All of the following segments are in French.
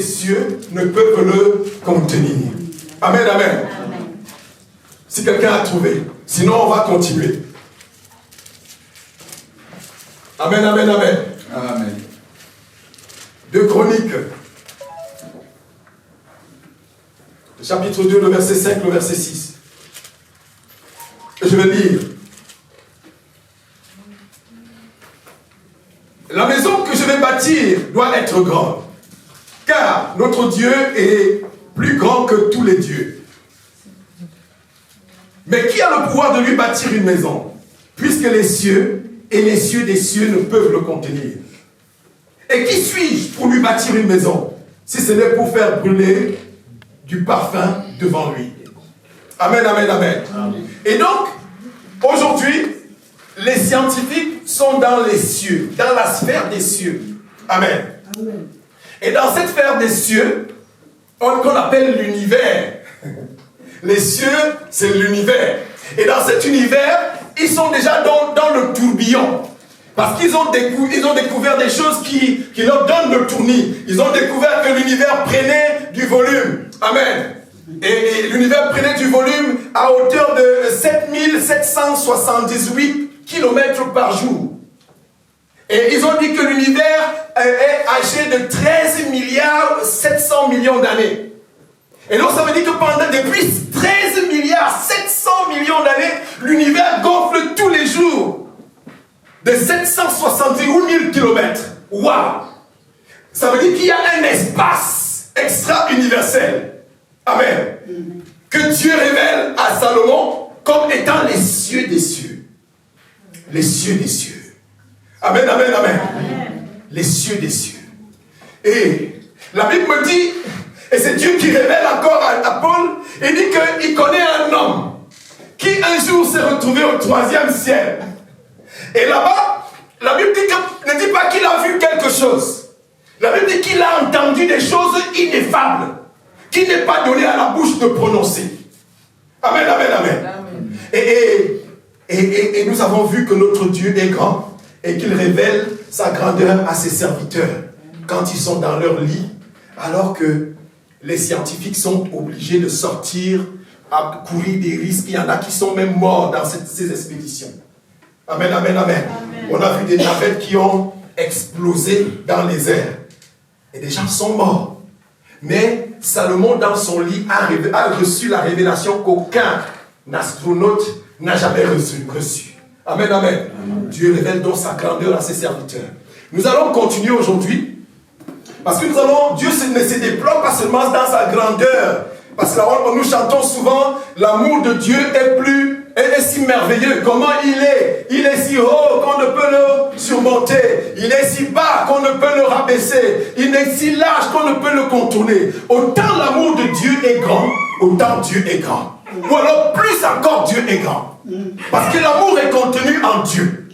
des cieux ne peuvent le contenir. Amen, amen. Amen. Si quelqu'un a trouvé, sinon on va continuer. Amen, amen, amen. Amen. 2 Chroniques, chapitre 2, le verset 5, le verset 6. Je vais lire. La maison que je vais bâtir doit être grande, car notre Dieu est plus grand que tous les dieux. Mais qui a le pouvoir de lui bâtir une maison, puisque les cieux et les cieux des cieux ne peuvent le contenir? Et qui suis-je pour lui bâtir une maison, si ce n'est pour faire brûler du parfum devant lui? Amen, amen, amen. Amen. Et donc, aujourd'hui, les scientifiques sont dans les cieux, dans la sphère des cieux. Amen. Amen. Et dans cette sphère des cieux, qu'on appelle l'univers. Les cieux, c'est l'univers. Et dans cet univers, ils sont déjà dans le tourbillon. Parce qu'ils ont découvert des choses qui leur donnent le tournis. Ils ont découvert que l'univers prenait du volume. Amen. Et l'univers prenait du volume à hauteur de 7778 km par jour. Et ils ont dit que l'univers est âgé de 13 milliards 700 millions d'années. Et donc ça veut dire que depuis 13 milliards 700 millions d'années, l'univers gonfle tous les jours de 768 000 km. Waouh! Ça veut dire qu'il y a un espace extra-universel. Amen. Que Dieu révèle à Salomon comme étant les cieux des cieux. Les cieux des cieux. Amen, amen, amen. Amen. Les cieux des cieux. Et la Bible me dit, et c'est Dieu qui révèle encore à Paul, il dit qu'il connaît un homme qui un jour s'est retrouvé au 3e ciel. Et là-bas, la Bible ne dit pas qu'il a vu quelque chose. La Bible dit qu'il a entendu des choses ineffables, qui n'est pas donné à la bouche de prononcer. Amen, amen, amen. Amen. Et nous avons vu que notre Dieu est grand et qu'il révèle sa grandeur à ses serviteurs quand ils sont dans leur lit, alors que les scientifiques sont obligés de sortir à courir des risques. Il y en a qui sont même morts dans ces expéditions. Amen, amen, amen, amen. On a vu des navettes qui ont explosé dans les airs. Et des gens sont morts. Mais Salomon, dans son lit, a reçu la révélation qu'aucun astronaute n'a jamais reçu. Amen, amen, amen. Dieu révèle donc sa grandeur à ses serviteurs. Nous allons continuer aujourd'hui. Parce que Dieu ne se déploie pas seulement dans sa grandeur. Parce que nous chantons souvent, l'amour de Dieu est si merveilleux. Comment il est? Il est si haut qu'on ne peut le surmonter. Il est si bas qu'on ne peut le rabaisser. Il est si large qu'on ne peut le contourner. Autant l'amour de Dieu est grand, autant Dieu est grand. Ou alors plus encore Dieu est grand. Parce que l'amour est contenu en Dieu.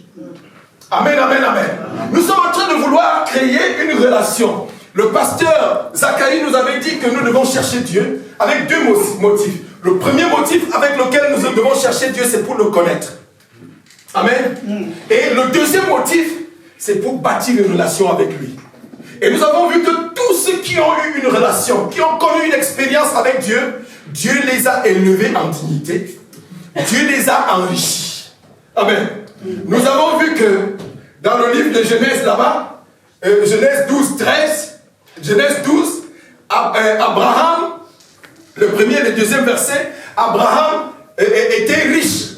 Amen, amen, amen. Nous sommes en train de vouloir créer une relation. Le pasteur Zacharie nous avait dit que nous devons chercher Dieu avec deux motifs. Le premier motif avec lequel nous devons chercher Dieu, c'est pour le connaître. Amen. Et le deuxième motif, c'est pour bâtir une relation avec lui. Et nous avons vu que tous ceux qui ont eu une relation, qui ont connu une expérience avec Dieu, Dieu les a élevés en dignité. Dieu les a enrichis. Amen. Nous avons vu que dans le livre de Genèse là-bas, Genèse 12, 13, Genèse 12, Abraham, le premier et le deuxième verset, Abraham était riche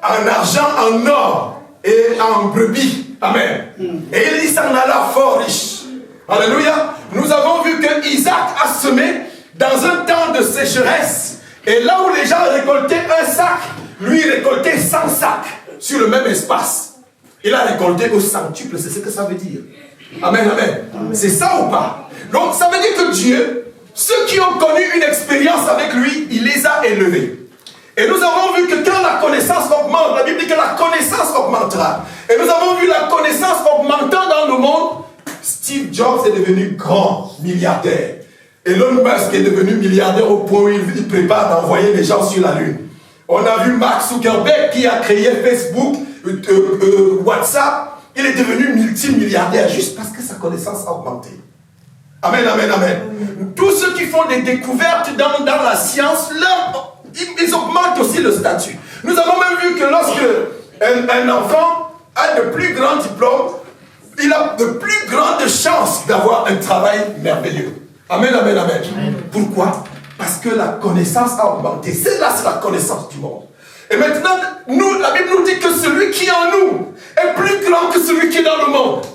en argent, en or et en brebis. Amen. Et il s'en alla fort riche. Alléluia. Nous avons vu que Isaac a semé dans un temps de sécheresse. Et là où les gens récoltaient un sac, lui récoltait 100 sacs sur le même espace. Il a récolté au centuple, c'est ce que ça veut dire. Amen, amen. C'est ça ou pas? Donc ça veut dire que Dieu, ceux qui ont connu une expérience avec lui, il les a élevés. Et nous avons vu que quand la connaissance augmente, la Bible dit que la connaissance augmentera. Et nous avons vu la connaissance augmentant dans le monde. Steve Jobs est devenu grand milliardaire. Elon Musk est devenu milliardaire au point où il prépare d'envoyer les gens sur la Lune. On a vu Mark Zuckerberg qui a créé Facebook, WhatsApp. Il est devenu multimilliardaire juste parce que sa connaissance a augmenté. Amen, amen, amen. Tous ceux qui font des découvertes dans la science, ils augmentent aussi le statut. Nous avons même vu que lorsque un enfant a de plus grands diplômes, il a de plus grandes chances d'avoir un travail merveilleux. Amen, amen, amen. Pourquoi? Parce que la connaissance a augmenté. C'est la connaissance du monde. Et maintenant, la Bible nous dit que celui qui est en nous est plus grand que celui qui est dans le monde.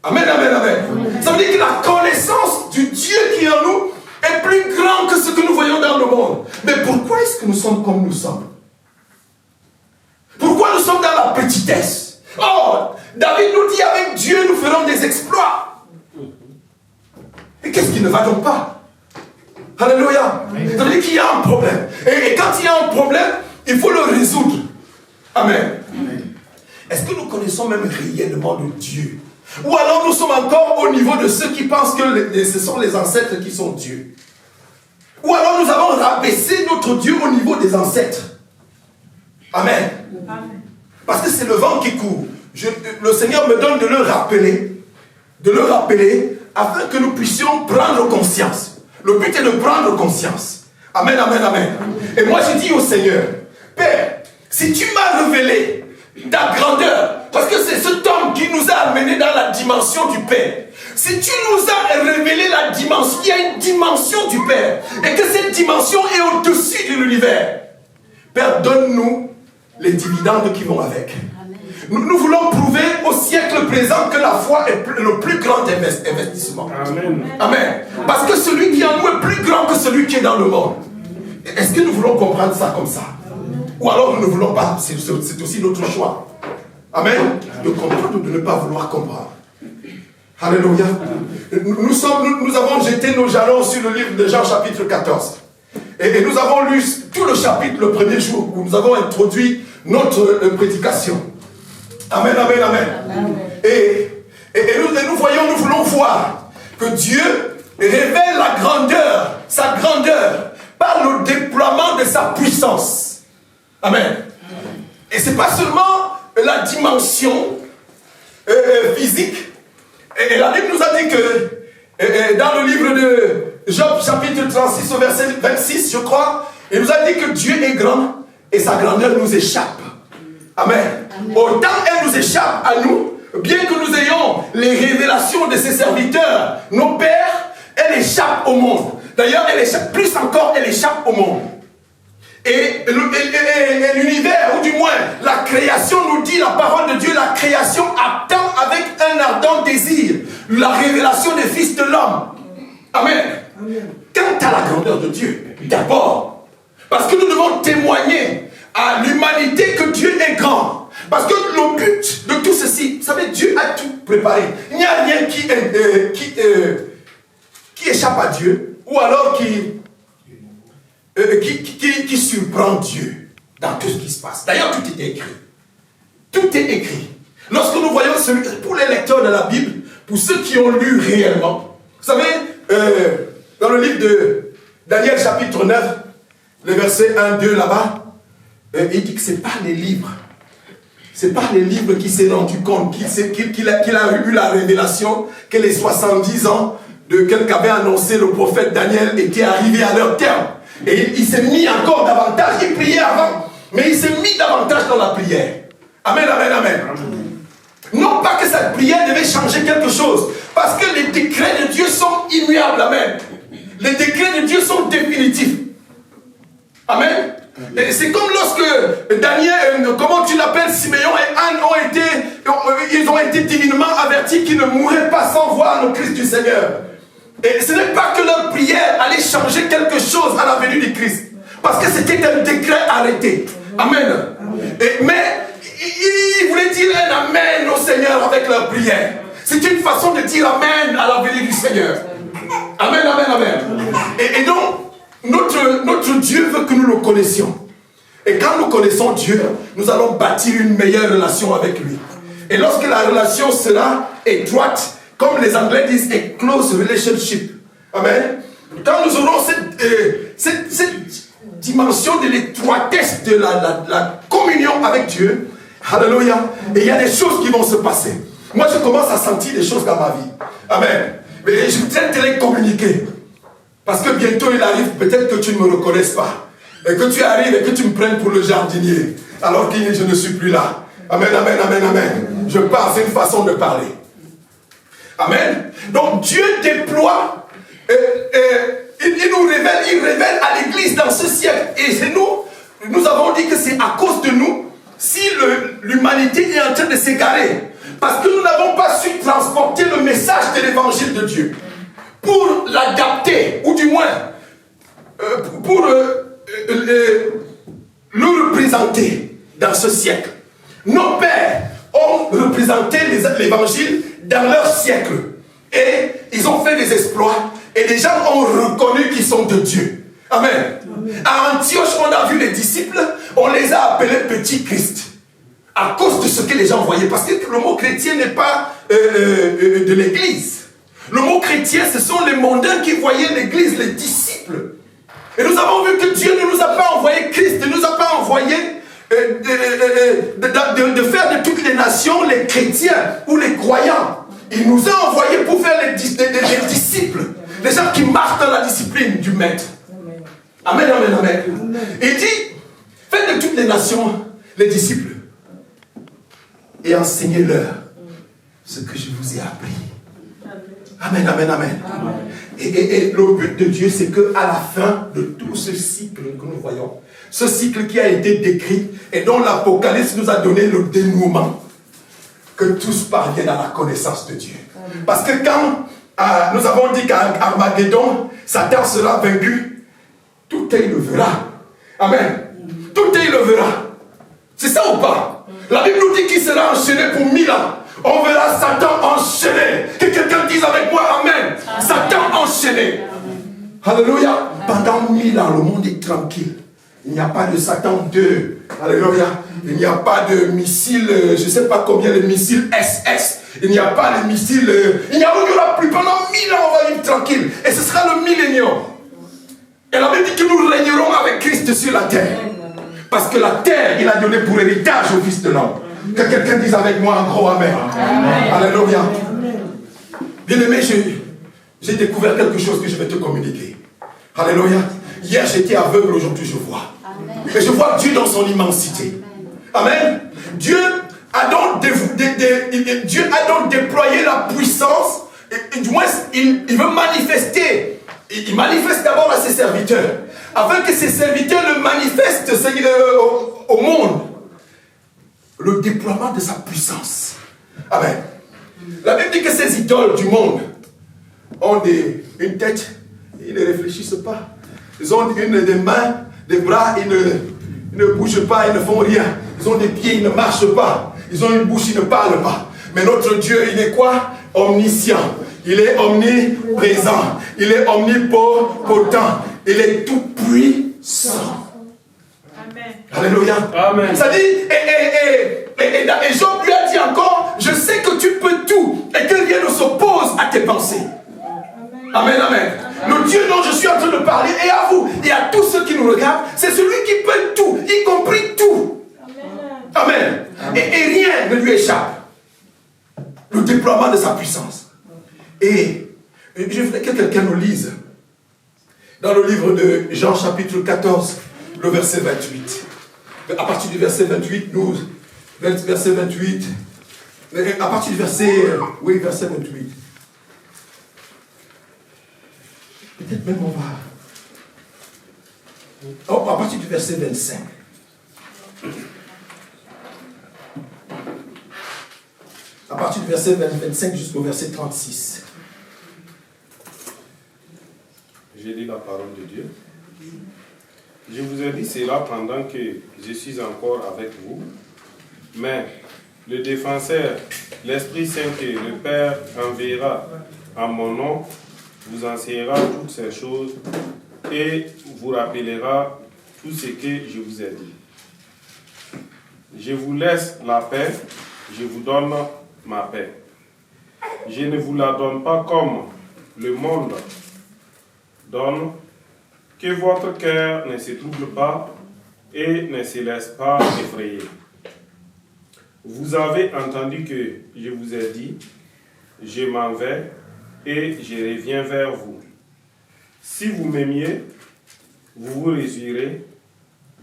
Amen, amen, amen. Ça veut dire que la connaissance du Dieu qui est en nous est plus grand que ce que nous voyons dans le monde. Mais pourquoi est-ce que nous sommes comme nous sommes? Pourquoi nous sommes dans la petitesse? Oh, David nous dit, avec Dieu, nous ferons des exploits. Et qu'est-ce qui ne va donc pas? Alléluia. Ça veut dire qu'il y a un problème. Et quand il y a un problème, il faut le résoudre. Amen. Est-ce que nous connaissons même réellement le Dieu? Ou alors nous sommes encore au niveau de ceux qui pensent que ce sont les ancêtres qui sont Dieu? Ou alors nous avons rabaissé notre Dieu au niveau des ancêtres? Amen. Parce que c'est le vent qui court. Le Seigneur me donne de le rappeler, afin que nous puissions prendre conscience. Le but est de prendre conscience. Amen, amen, amen. Et moi je dis au Seigneur, Père, si tu m'as révélé ta grandeur, parce que c'est cet homme qui nous a amenés dans la dimension du Père. Si tu nous as révélé la dimension, il y a une dimension du Père, et que cette dimension est au-dessus de l'univers. Père, donne-nous les dividendes qui vont avec. Nous voulons prouver au siècle présent que la foi est le plus grand investissement. Amen. Amen. Parce que celui qui est en nous est plus grand que celui qui est dans le monde. Est-ce que nous voulons comprendre ça comme ça? Ou alors nous ne voulons pas? C'est aussi notre choix. Amen. De comprendre ou de ne pas vouloir comprendre. Alléluia. Nous avons jeté nos jalons sur le livre de Jean chapitre 14. Et nous avons lu tout le chapitre le premier jour où nous avons introduit notre prédication. Amen, amen, amen. Et nous voulons voir que Dieu révèle la grandeur, sa grandeur, par le déploiement de sa puissance. Amen. Et ce n'est pas seulement la dimension physique. Et la Bible nous a dit que dans le livre de Job, chapitre 36, au verset 26, je crois, il nous a dit que Dieu est grand et sa grandeur nous échappe. Amen. Autant elle nous échappe à nous, bien que nous ayons les révélations de ses serviteurs, nos pères, elle échappe au monde. D'ailleurs, elle échappe, plus encore, elle échappe au monde. Et l'univers, ou du moins la création nous dit, la parole de Dieu, la création attend avec un ardent désir la révélation des fils de l'homme. Amen. Quant à la grandeur de Dieu, d'abord, parce que nous devons témoigner à l'humanité que Dieu est grand. Parce que le but de tout ceci, vous savez, Dieu a tout préparé. Il n'y a rien qui échappe à Dieu, ou alors qui surprend Dieu dans tout ce qui se passe. D'ailleurs, tout est écrit. Tout est écrit. Lorsque nous voyons pour les lecteurs de la Bible, pour ceux qui ont lu réellement, vous savez, dans le livre de Daniel chapitre 9, le verset 1-2 là-bas, il dit que ce n'est pas les livres. Ce n'est pas les livres qui s'est rendu compte qu'il a eu la révélation que les 70 ans qu'avait annoncé le prophète Daniel étaient arrivés à leur terme. Et il s'est mis encore davantage. Il priait avant, mais il s'est mis davantage dans la prière. Amen, amen, amen. Non pas que cette prière devait changer quelque chose, parce que les décrets de Dieu sont immuables. Amen. Les décrets de Dieu sont définitifs. Amen. C'est comme lorsque Daniel, comment tu l'appelles, Siméon et Anne ils ont été divinement avertis qu'ils ne mourraient pas sans voir le Christ du Seigneur. Et ce n'est pas que leur prière allait changer quelque chose à la venue du Christ, parce que c'était un décret arrêté. Amen. Mais ils voulaient dire un amen au Seigneur avec leur prière. C'est une façon de dire amen à la venue du Seigneur. Amen, amen, amen. Et donc, notre Dieu veut que nous le connaissions. Et quand nous connaissons Dieu, nous allons bâtir une meilleure relation avec lui. Et lorsque la relation sera étroite, comme les Anglais disent, a close relationship. Amen. Quand nous aurons cette dimension de l'étroitesse de la communion avec Dieu, alléluia, et il y a des choses qui vont se passer. Moi, je commence à sentir des choses dans ma vie. Amen. Mais je voudrais te les communiquer. Parce que bientôt il arrive, peut-être que tu ne me reconnaisses pas. Et que tu arrives et que tu me prennes pour le jardinier. Alors que je ne suis plus là. Amen, amen, amen, amen. Je parle, c'est une façon de parler. Amen. Donc Dieu déploie, il nous révèle, il révèle à l'église dans ce siècle. Et c'est nous avons dit que c'est à cause de nous si l'humanité est en train de s'égarer. Parce que nous n'avons pas su transporter le message de l'évangile de Dieu. Pour l'adapter, ou du moins, pour le représenter dans ce siècle. Nos pères ont représenté l'évangile dans leur siècle. Et ils ont fait des exploits. Et les gens ont reconnu qu'ils sont de Dieu. Amen. Amen. À Antioche, on a vu les disciples, on les a appelés petits Christ. À cause de ce que les gens voyaient. Parce que le mot chrétien n'est pas de l'église. Le mot chrétien, ce sont les mondains qui voyaient l'église, les disciples. Et nous avons vu que Dieu ne nous a pas envoyé Christ, ne nous a pas envoyé de faire de toutes les nations les chrétiens ou les croyants. Il nous a envoyés pour faire les disciples, les gens qui marchent dans la discipline du maître. Amen, amen, amen. Il dit, faites de toutes les nations les disciples et enseignez-leur ce que je vous ai appris. Amen, amen, amen. Amen. Et le but de Dieu, c'est qu'à la fin de tout ce cycle que nous voyons, ce cycle qui a été décrit et dont l'Apocalypse nous a donné le dénouement, que tous parviennent à la connaissance de Dieu. Amen. Parce que quand nous avons dit qu'à Armageddon, Satan sera vaincu, tout il le verra. Amen. Tout il le verra. C'est ça ou pas? La Bible nous dit qu'il sera enchaîné pour 1000 ans. On verra Satan enchaîné. Que quelqu'un dise avec moi Amen. Amen. Satan enchaîné. Amen. Alléluia. Pendant 1000 ans, le monde est tranquille. Il n'y a pas de Satan 2. Alléluia. Il n'y a pas de missiles, je ne sais pas combien de missiles SS. Il n'y a pas de missiles. Il n'y aura plus. Pendant 1000 ans, on va vivre tranquille. Et ce sera le millénium. Et la Bible dit que nous régnerons avec Christ sur la terre. Parce que la terre, il a donné pour héritage au Fils de l'homme. Que quelqu'un dise avec moi un gros Amen. Amen. Alléluia. Bien-aimé, j'ai découvert quelque chose que je vais te communiquer. Alléluia. Hier, j'étais aveugle, aujourd'hui, je vois. Amen. Et je vois Dieu dans son immensité. Amen. Dieu a donc déployé la puissance. Et du moins, il veut manifester. Il manifeste d'abord à ses serviteurs. Afin que ses serviteurs le manifestent au monde. Le déploiement de sa puissance. Amen. La Bible dit que ces idoles du monde ont une tête, ils ne réfléchissent pas. Ils ont des mains, des bras, ils ne bougent pas, ils ne font rien. Ils ont des pieds, ils ne marchent pas. Ils ont une bouche, ils ne parlent pas. Mais notre Dieu, il est quoi? Omniscient. Il est omniprésent. Il est omnipotent. Il est tout puissant. Amen. Alléluia. Amen. Ça dit, et Job lui a dit encore, je sais que tu peux tout et que rien ne s'oppose à tes pensées. Amen, amen. Le Dieu dont je suis en train de parler, et à vous, et à tous ceux qui nous regardent, c'est celui qui peut tout, y compris tout. Amen. Amen. Et rien ne lui échappe. Le déploiement de sa puissance. Et je voudrais que quelqu'un nous lise dans le livre de Jean chapitre 14, le verset 28. À partir du verset 28, verset 28, à partir du verset 28. Peut-être même on va... Oh, à partir du verset 25. À partir du verset 25 jusqu'au verset 36. J'ai lu la parole de Dieu. Je vous ai dit cela pendant que je suis encore avec vous. Mais le défenseur, l'Esprit Saint que le Père enverra en mon nom, vous enseignera toutes ces choses et vous rappellera tout ce que je vous ai dit. Je vous laisse la paix, je vous donne ma paix. Je ne vous la donne pas comme le monde donne, que votre cœur ne se trouble pas et ne se laisse pas effrayer. Vous avez entendu que je vous ai dit, je m'en vais, et je reviens vers vous. Si vous m'aimiez, vous vous réjouirez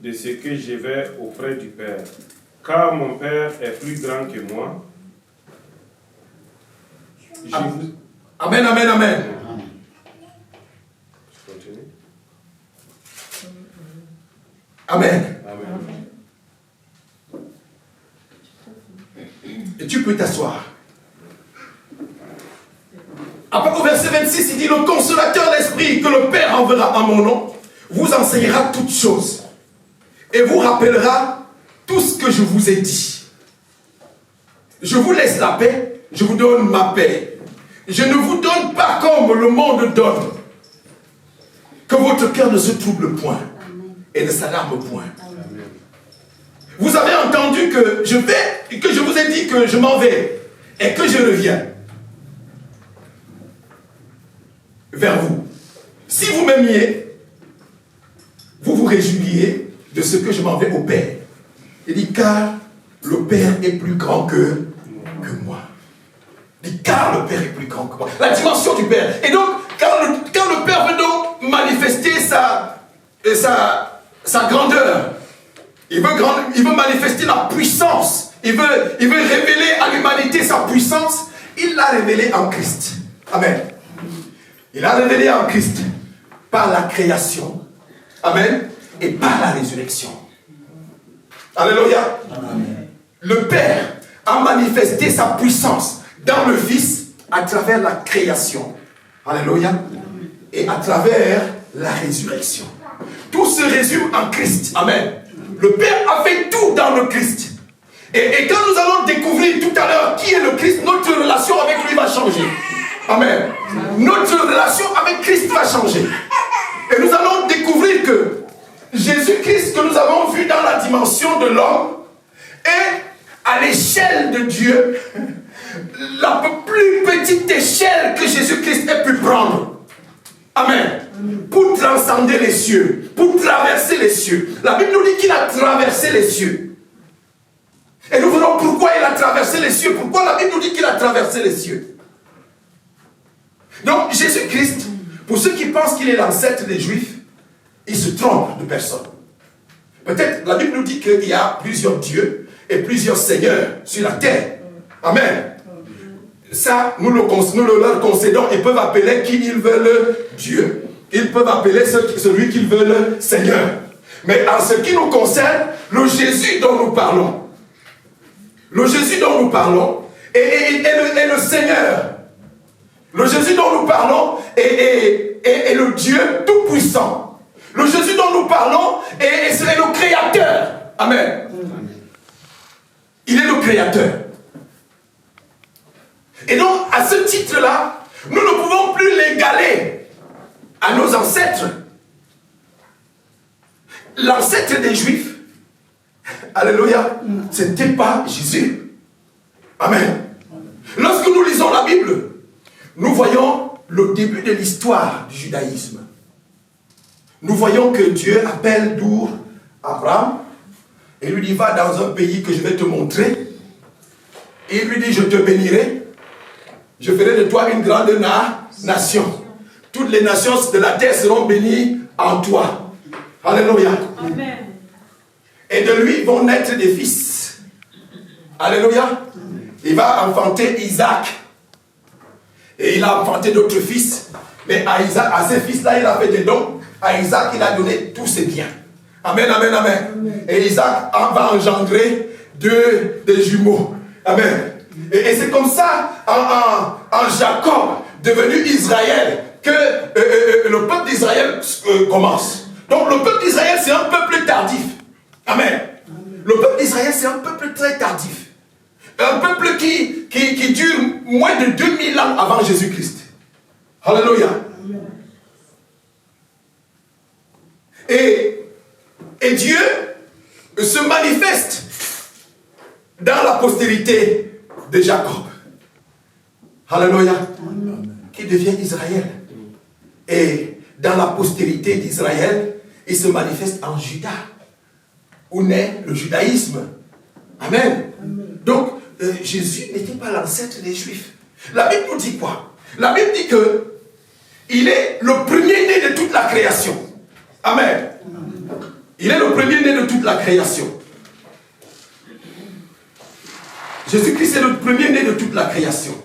de ce que je vais auprès du Père, car mon Père est plus grand que moi. Amen, amen, amen. Je continue. Amen. Amen. Et tu peux t'asseoir. Après, au verset 26, il dit, le consolateur d'esprit que le Père enverra en mon nom, vous enseignera toutes choses et vous rappellera tout ce que je vous ai dit. Je vous laisse la paix, je vous donne ma paix. Je ne vous donne pas comme le monde donne. Que votre cœur ne se trouble point et ne s'alarme point. Amen. Vous avez entendu que je vous ai dit que je m'en vais et que je reviens vers vous. Si vous m'aimiez, vous vous réjouiriez de ce que je m'en vais au Père. Il dit, car le Père est plus grand que moi. Il dit, car le Père est plus grand que moi. La dimension du Père. Et donc, quand le Père veut donc manifester sa grandeur, il veut manifester la puissance, il veut révéler à l'humanité sa puissance, il l'a révélé en Christ. Amen. Il a révélé en Christ par la création. Amen. Et par la résurrection. Alléluia. Amen. Le Père a manifesté sa puissance dans le Fils à travers la création. Alléluia. Et à travers la résurrection. Tout se résume en Christ. Amen. Le Père a fait tout dans le Christ. Et quand nous allons découvrir tout à l'heure qui est le Christ, notre relation avec lui va changer. Amen. Notre relation avec Christ va changer. Et nous allons découvrir que Jésus-Christ que nous avons vu dans la dimension de l'homme est à l'échelle de Dieu la plus petite échelle que Jésus-Christ ait pu prendre. Amen. Pour transcender les cieux, pour traverser les cieux. La Bible nous dit qu'il a traversé les cieux. Et nous verrons pourquoi il a traversé les cieux. Pourquoi la Bible nous dit qu'il a traversé les cieux. Donc Jésus-Christ, pour ceux qui pensent qu'il est l'ancêtre des Juifs, ils se trompent de personne. Peut-être la Bible nous dit qu'il y a plusieurs dieux et plusieurs seigneurs sur la terre. Amen. Ça, nous leur concédons. Ils peuvent appeler qui ils veulent Dieu. Ils peuvent appeler celui qu'ils veulent Seigneur. Mais en ce qui nous concerne, le Jésus dont nous parlons, le Jésus dont nous parlons est le Seigneur. Le Jésus dont nous parlons est le Dieu tout-puissant. Le Jésus dont nous parlons est le Créateur. Amen. Il est le Créateur. Et donc, à ce titre-là, nous ne pouvons plus l'égaler à nos ancêtres. L'ancêtre des Juifs, alléluia, ce n'était pas Jésus. Amen. Lorsque nous lisons la Bible, nous voyons le début de l'histoire du judaïsme. Nous voyons que Dieu appelle d'où Abraham et lui dit, va dans un pays que je vais te montrer. Et il lui dit, je te bénirai. Je ferai de toi une grande nation. Toutes les nations de la terre seront bénies en toi. Alléluia. Amen. Et de lui vont naître des fils. Alléluia. Il va enfanter Isaac. Et il a enfanté d'autres fils. Mais à ces fils-là, il a fait des dons. À Isaac, il a donné tous ses biens. Amen, amen, amen. Amen. Et Isaac va engendrer des jumeaux. Amen. Et c'est comme ça, en Jacob, devenu Israël, que le peuple d'Israël commence. Donc le peuple d'Israël, c'est un peuple tardif. Amen. Le peuple d'Israël, c'est un peuple très tardif. Un peuple qui dure moins de 2000 ans avant Jésus-Christ. Alléluia. Et Dieu se manifeste dans la postérité de Jacob. Alléluia. Qui devient Israël. Et dans la postérité d'Israël, il se manifeste en Juda, où naît le judaïsme. Amen. Donc, Jésus n'était pas l'ancêtre des Juifs. La Bible nous dit quoi? La Bible dit que il est le premier-né de toute la création. Amen. Il est le premier-né de toute la création. Jésus-Christ est le premier-né de toute la création.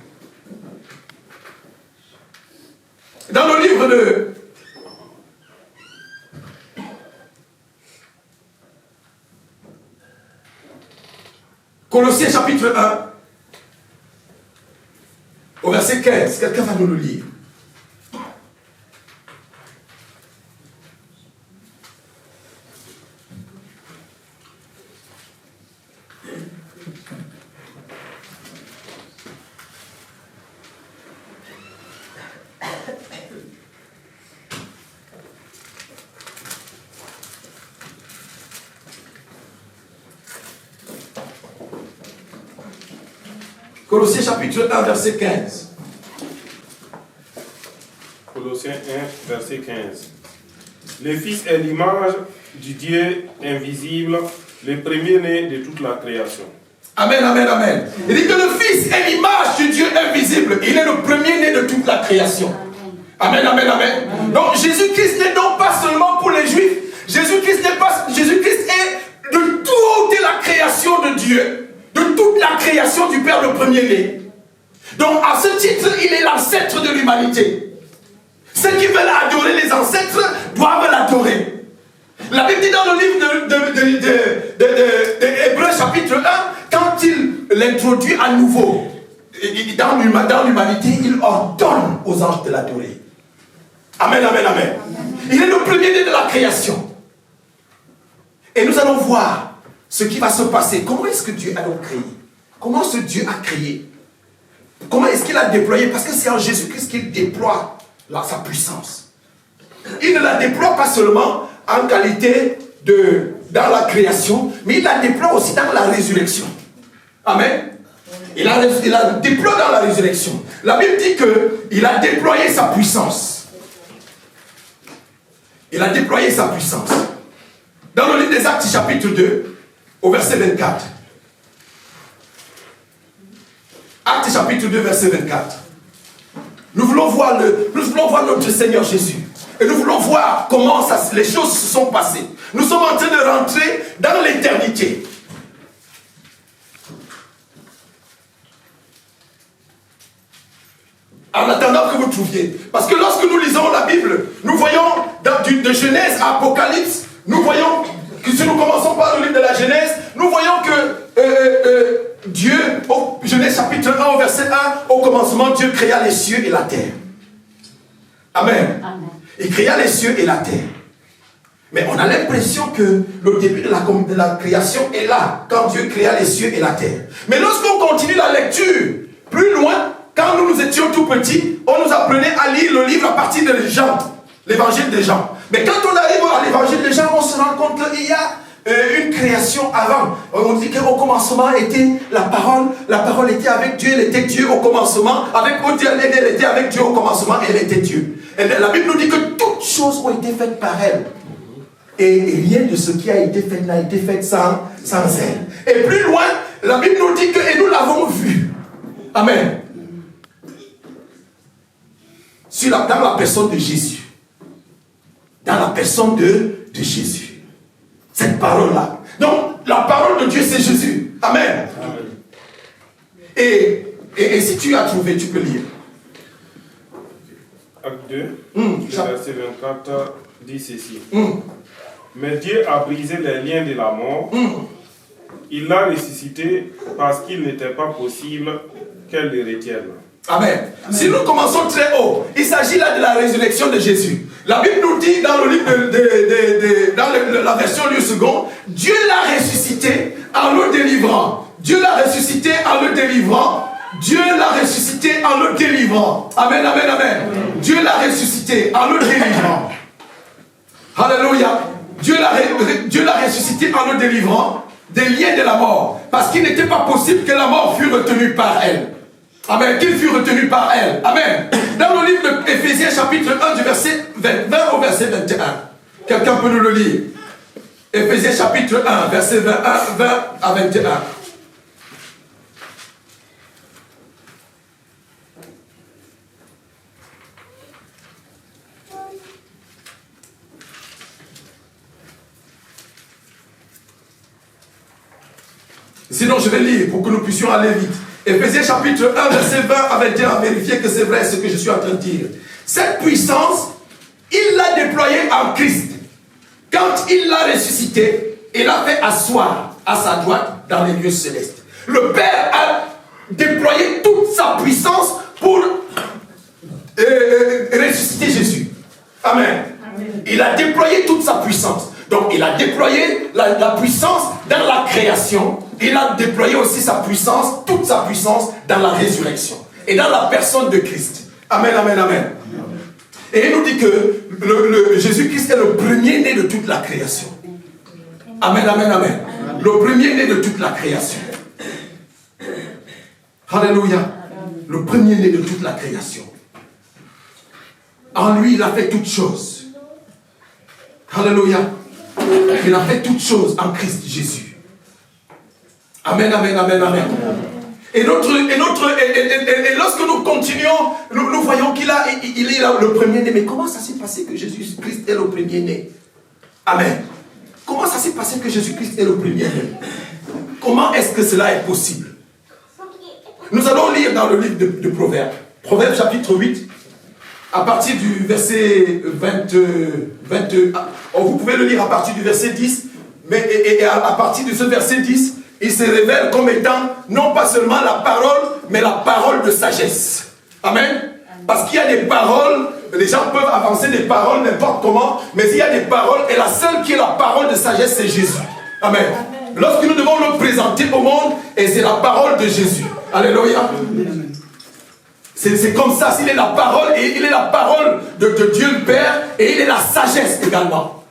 Dans le livre de Colossiens chapitre 1, au verset 15, quelqu'un va nous le lire. Colossiens chapitre 1, verset 15. Colossiens 1, verset 15. Le Fils est l'image du Dieu invisible, le premier-né de toute la création. Amen, amen, amen. Il dit que le Fils est l'image du Dieu invisible. Il est le premier-né de toute la création. Amen, amen, amen. Donc Jésus-Christ n'est donc pas seulement pour les Juifs. Jésus-Christ est de toute la création de Dieu. De toute la création du Père le premier-né. Donc à ce titre, il est l'ancêtre de l'humanité. Ceux qui veulent adorer les ancêtres doivent l'adorer. La Bible dit dans le livre de Hébreux chapitre 1, quand il l'introduit à nouveau dans l'humanité, il ordonne aux anges de l'adorer. Amen, amen, amen. Il est le premier-né de la création. Et nous allons voir ce qui va se passer. Comment est-ce que Dieu a donc créé? Comment ce Dieu a créé? Comment est-ce qu'il a déployé? Parce que c'est en Jésus-Christ qu'il déploie sa puissance. Il ne la déploie pas seulement en qualité dans la création, mais il la déploie aussi dans la résurrection. Amen. Il la déploie dans la résurrection. La Bible dit qu'il a déployé sa puissance. Il a déployé sa puissance. Dans le livre des Actes chapitre 2, au verset 24. Actes chapitre 2, verset 24. Nous voulons voir notre Seigneur Jésus. Et nous voulons voir comment les choses se sont passées. Nous sommes en train de rentrer dans l'éternité. En attendant que vous trouviez. Parce que lorsque nous lisons la Bible, nous voyons de Genèse à Apocalypse, nous voyons que si nous commençons par le livre de la Genèse, nous voyons que Dieu, au Genèse chapitre 1, au verset 1, au commencement, Dieu créa les cieux et la terre. Amen. Amen. Il créa les cieux et la terre. Mais on a l'impression que le début de la création est là, quand Dieu créa les cieux et la terre. Mais lorsqu'on continue la lecture, plus loin, quand nous étions tout petits, on nous apprenait à lire le livre à partir de Jean, l'évangile de Jean. Mais quand on arrive à l'évangile de Jean, on se rend compte qu'il y a une création avant. On dit qu'au commencement était la parole était avec Dieu, elle était Dieu au commencement, elle était avec Dieu au commencement et elle était Dieu. Et la Bible nous dit que toutes choses ont été faites par elle. Et rien de ce qui a été fait n'a été fait sans elle. Et plus loin, la Bible nous dit que, et nous l'avons vu. Amen. Dans la personne de Jésus. Dans la personne de Jésus. Cette parole-là. Donc, la parole de Dieu, c'est Jésus. Amen. Amen. Et si tu as trouvé, tu peux lire. Acte 2, verset 24, dit ceci. Mais Dieu a brisé les liens de la mort. Il l'a ressuscité parce qu'il n'était pas possible qu'elle le retienne. Amen. Si nous commençons très haut, il s'agit là de la résurrection de Jésus. La Bible nous dit dans le livre dans la version du second, Dieu l'a ressuscité en le délivrant. Dieu l'a ressuscité en le délivrant. Dieu l'a ressuscité en le délivrant. Amen, amen, amen. Dieu l'a ressuscité en le délivrant. Alléluia. Dieu l'a ressuscité en le délivrant des liens de la mort. Parce qu'il n'était pas possible que la mort fût retenue par elle. Amen. Qu'il fut retenu par elle. Amen. Dans le livre de Éphésiens chapitre 1 du verset 20 au verset 21. Quelqu'un peut nous le lire. Éphésiens chapitre 1 verset 20 à 21. Sinon, je vais lire pour que nous puissions aller vite. Éphésiens chapitre 1, verset 20 à 21, à vérifier que c'est vrai ce que je suis en train de dire. Cette puissance, il l'a déployée en Christ. Quand il l'a ressuscité, il l'a fait asseoir à sa droite dans les lieux célestes. Le Père a déployé toute sa puissance pour ressusciter Jésus. Amen. Il a déployé toute sa puissance. Donc il a déployé la puissance dans la création. Il a déployé aussi sa puissance, toute sa puissance dans la résurrection. Et dans la personne de Christ. Amen, amen, amen. Et il nous dit que Jésus-Christ est le premier-né de toute la création. Amen, amen, amen. Le premier-né de toute la création. Alléluia. Le premier-né de toute la création. En lui, il a fait toutes choses. Alléluia. Il a fait toutes choses en Christ Jésus. Amen, amen, amen, amen. Et lorsque nous continuons, nous voyons qu'il est le premier-né. Mais comment ça s'est passé que Jésus-Christ est le premier-né? Amen. Comment ça s'est passé que Jésus-Christ est le premier-né? Comment est-ce que cela est possible? Nous allons lire dans le livre de Proverbes. Proverbes chapitre 8, à partir du verset 22. Vous pouvez le lire à partir du verset 10, mais à partir de ce verset 10, il se révèle comme étant non pas seulement la parole, mais la parole de sagesse. Amen. Parce qu'il y a des paroles, les gens peuvent avancer des paroles n'importe comment, mais il y a des paroles, et la seule qui est la parole de sagesse, c'est Jésus. Amen. Lorsque nous devons le présenter au monde, et c'est la parole de Jésus. Alléluia. C'est comme ça, il est la parole, et il est la parole de Dieu le Père, et il est la sagesse également.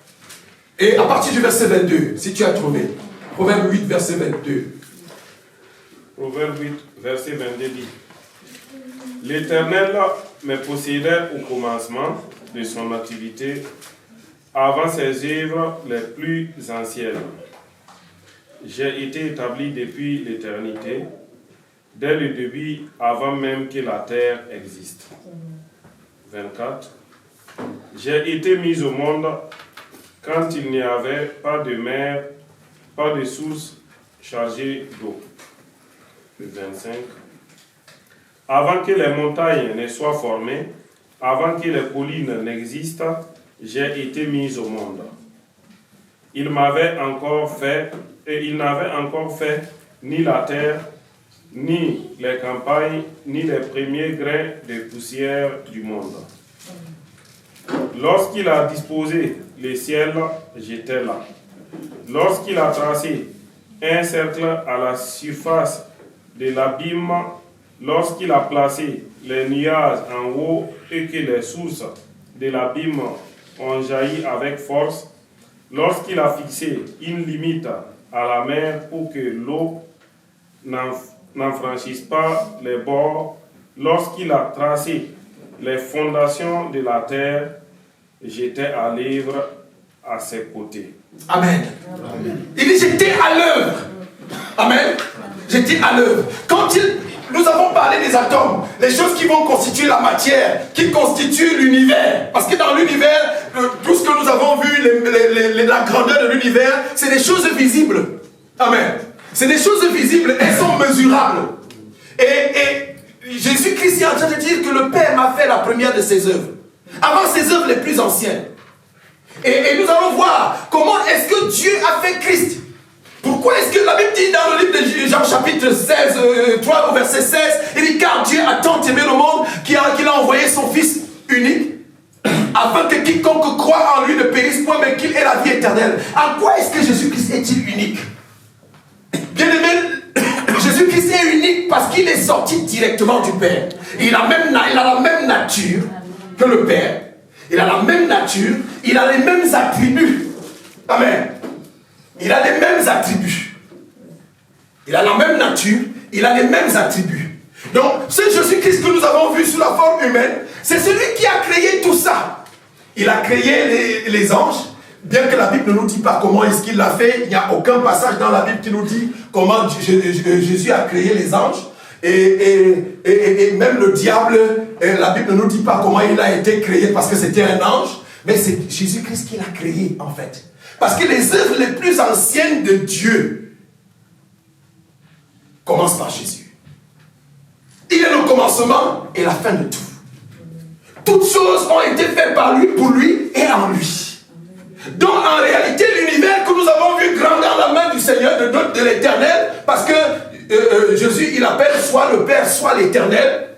Et à partir du verset 22, si tu as trouvé, Proverbe 8, verset 22. Proverbe 8, verset 22 dit: L'Éternel me possédait au commencement de son activité, avant ses œuvres les plus anciennes. J'ai été établi depuis l'éternité, dès le début, avant même que la terre existe. 24. J'ai été mis au monde quand il n'y avait pas de mer, pas de source chargée d'eau. 25. Avant que les montagnes ne soient formées, avant que les collines n'existent, j'ai été mis au monde. Il n'avait encore fait ni la terre, ni les campagnes, ni les premiers grains de poussière du monde. Lorsqu'il a disposé les ciels, j'étais là. Lorsqu'il a tracé un cercle à la surface de l'abîme, lorsqu'il a placé les nuages en haut et que les sources de l'abîme ont jailli avec force, lorsqu'il a fixé une limite à la mer pour que l'eau n'en franchisse pas les bords, lorsqu'il a tracé les fondations de la terre, j'étais à l'œuvre à ses côtés. Amen. Il dit j'étais à l'œuvre. Amen. J'étais à l'œuvre. Nous avons parlé des atomes, les choses qui vont constituer la matière, qui constituent l'univers. Parce que dans l'univers, tout ce que nous avons vu, la grandeur de l'univers, c'est des choses visibles. Amen. C'est des choses visibles, elles sont mesurables. Et Jésus-Christ est en train de dire que le Père m'a fait la première de ses œuvres. Avant ses œuvres les plus anciennes. Et nous allons voir comment est-ce que Dieu a fait Christ. Pourquoi est-ce que la Bible dit dans le livre de Jean chapitre 16, 3 au verset 16, il dit car Dieu a tant aimé le monde qu'il a envoyé son Fils unique afin que quiconque croit en lui ne périsse point mais qu'il ait la vie éternelle. En quoi est-ce que Jésus-Christ est-il unique? Bien aimé, Jésus-Christ est unique parce qu'il est sorti directement du Père. Il a la même nature que le Père. Il a la même nature, il a les mêmes attributs. Amen. Il a les mêmes attributs. Il a la même nature, il a les mêmes attributs. Donc, ce Jésus-Christ que nous avons vu sous la forme humaine, c'est celui qui a créé tout ça. Il a créé les anges, bien que la Bible ne nous dit pas comment est-ce qu'il l'a fait. Il n'y a aucun passage dans la Bible qui nous dit comment Jésus a créé les anges. Et même le diable, la Bible ne nous dit pas comment il a été créé parce que c'était un ange. Mais c'est Jésus-Christ qui l'a créé en fait. Parce que les œuvres les plus anciennes de Dieu, commence par Jésus. Il est le commencement et la fin de tout. Toutes choses ont été faites par lui, pour lui et en lui. Donc en réalité, l'univers que nous avons vu grand dans la main du Seigneur, de l'Éternel, parce que Jésus, il appelle soit le Père, soit l'Éternel.